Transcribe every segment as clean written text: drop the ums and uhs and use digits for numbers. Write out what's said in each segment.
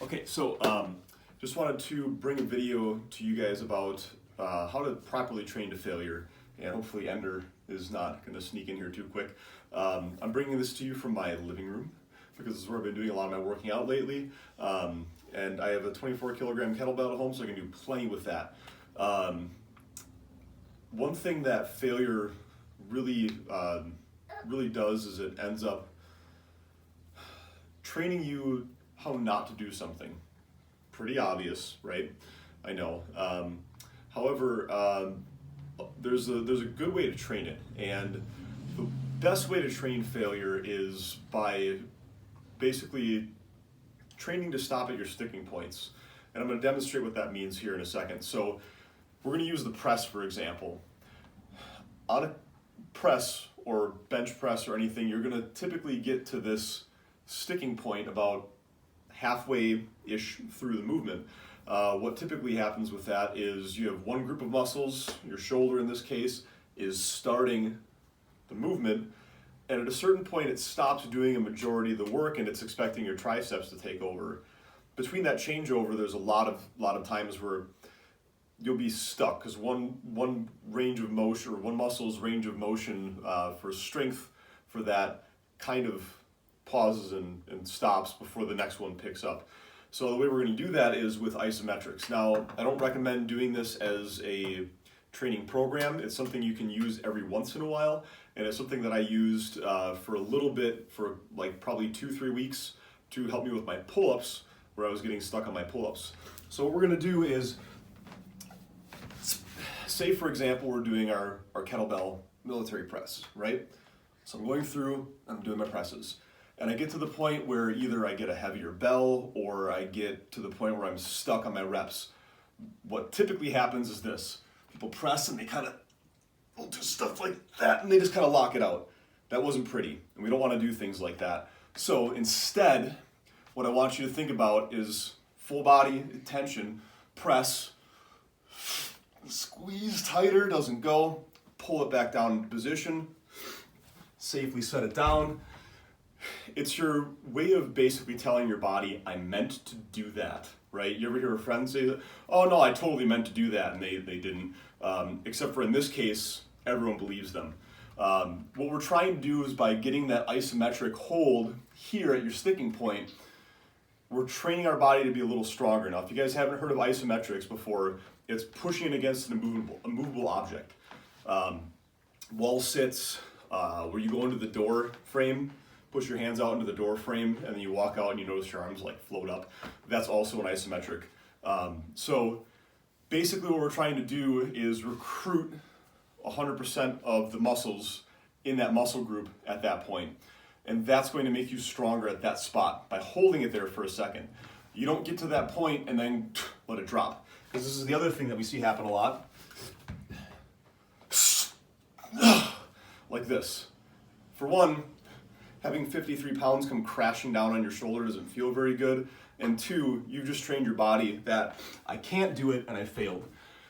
Okay, so just wanted to bring a video to you guys about how to properly train to failure, and hopefully Ender is not going to sneak in here too quick. I'm bringing this to you from my living room because this is where I've been doing a lot of my working out lately, and I have a 24 kilogram kettlebell at home, so I can do plenty with that. One thing that failure really does is it ends up training you how not to do something. Pretty obvious, right? I know. However, there's a good way to train it, and the best way to train failure is by basically training to stop at your sticking points. And I'm going to demonstrate what that means here in a second. So we're going to use the press, for example. On a press or bench press or anything, you're going to typically get to this sticking point about halfway-ish through the movement. What typically happens with that is you have one group of muscles, your shoulder in this case, is starting the movement, and at a certain point it stops doing a majority of the work and it's expecting your triceps to take over. Between that changeover, there's a lot of times where you'll be stuck because one range of motion, or one muscle's range of motion for strength for that kind of pauses and stops before the next one picks up. So the way we're going to do that is with isometrics. Now, I don't recommend doing this as a training program. It's something you can use every once in a while, and it's something that I used for a little bit, for like probably 2-3 weeks, to help me with my pull-ups, where I was getting stuck on my pull-ups. So what we're going to do is, say for example, we're doing our kettlebell military press, right? So I'm going through, I'm doing my presses. And I get to the point where either I get a heavier bell or I get to the point where I'm stuck on my reps. What typically happens is this. People press and they kind of will do stuff like that and they just kind of lock it out. That wasn't pretty, and we don't want to do things like that. So instead, what I want you to think about is full body tension, press, squeeze tighter, doesn't go, pull it back down into position, safely set it down. It's your way of basically telling your body, I meant to do that, right? You ever hear a friend say, oh no, I totally meant to do that, and they didn't. Except for in this case, everyone believes them. What we're trying to do is by getting that isometric hold here at your sticking point, we're training our body to be a little stronger. Now, if you guys haven't heard of isometrics before, it's pushing it against an immovable object. Wall sits, where you go into the door frame, push your hands out into the door frame, and then you walk out and you notice your arms like float up. That's also an isometric. So basically what we're trying to do is recruit 100% of the muscles in that muscle group at that point. And that's going to make you stronger at that spot by holding it there for a second. You don't get to that point and then let it drop. Because this is the other thing that we see happen a lot. Like this. For one, having 53 pounds come crashing down on your shoulder doesn't feel very good. And two, you've just trained your body that I can't do it and I failed.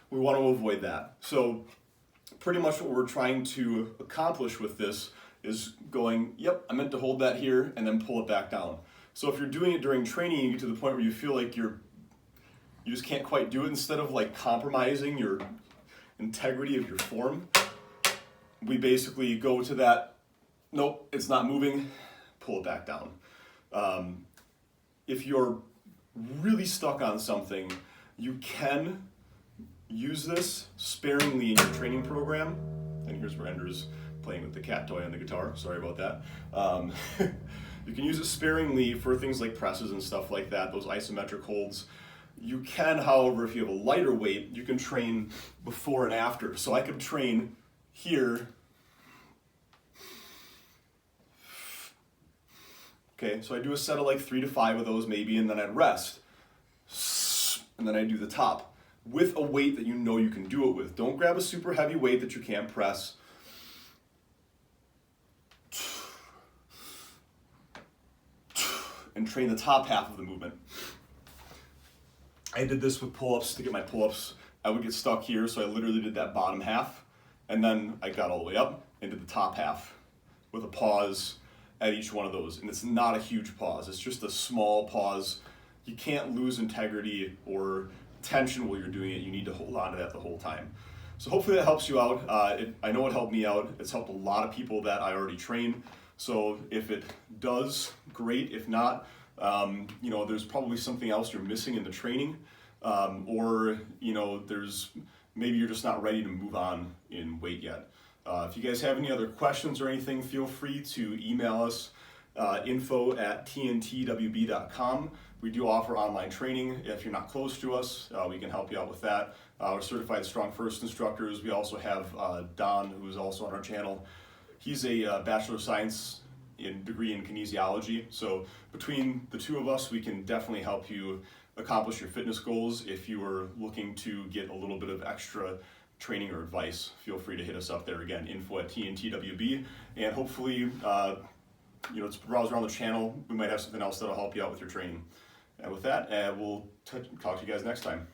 We want to avoid that. So pretty much what we're trying to accomplish with this is going, yep, I meant to hold that here, and then pull it back down. So if you're doing it during training, you get to the point where you feel like you just can't quite do it, instead of like compromising your integrity of your form, we basically go to that, nope, it's not moving, pull it back down. If you're really stuck on something, you can use this sparingly in your training program. And here's where Ender's playing with the cat toy on the guitar, sorry about that. You can use it sparingly for things like presses and stuff like that, those isometric holds. You can, however, if you have a lighter weight, you can train before and after. So I could train here. Okay, so I do a set of like 3 to 5 of those maybe, and then I'd rest. And then I do the top with a weight that you know you can do it with. Don't grab a super heavy weight that you can't press. And train the top half of the movement. I did this with pull-ups to get my pull-ups. I would get stuck here, so I literally did that bottom half, and then I got all the way up and did the top half with a pause at each one of those. And it's not a huge pause, it's just a small pause you can't lose integrity or tension while you're doing it. You need to hold on to that the whole time. So hopefully that helps you out. I know it helped me out. It's helped a lot of people that I already train. So if it does, great. If not, you know, there's probably something else you're missing in the training, or you know, maybe you're just not ready to move on in weight yet. If you guys have any other questions or anything, feel free to email us, info@tntwb.com. We do offer online training. If you're not close to us, we can help you out with that. We're certified Strong First instructors. We also have Don, who's also on our channel. He's a Bachelor of Science degree in kinesiology. So between the two of us, we can definitely help you accomplish your fitness goals. If you are looking to get a little bit of extra training or advice, feel free to hit us up there. Again, info@tntwb, and hopefully, you know, just browse around the channel. We might have something else that'll help you out with your training. And with that, we'll talk to you guys next time.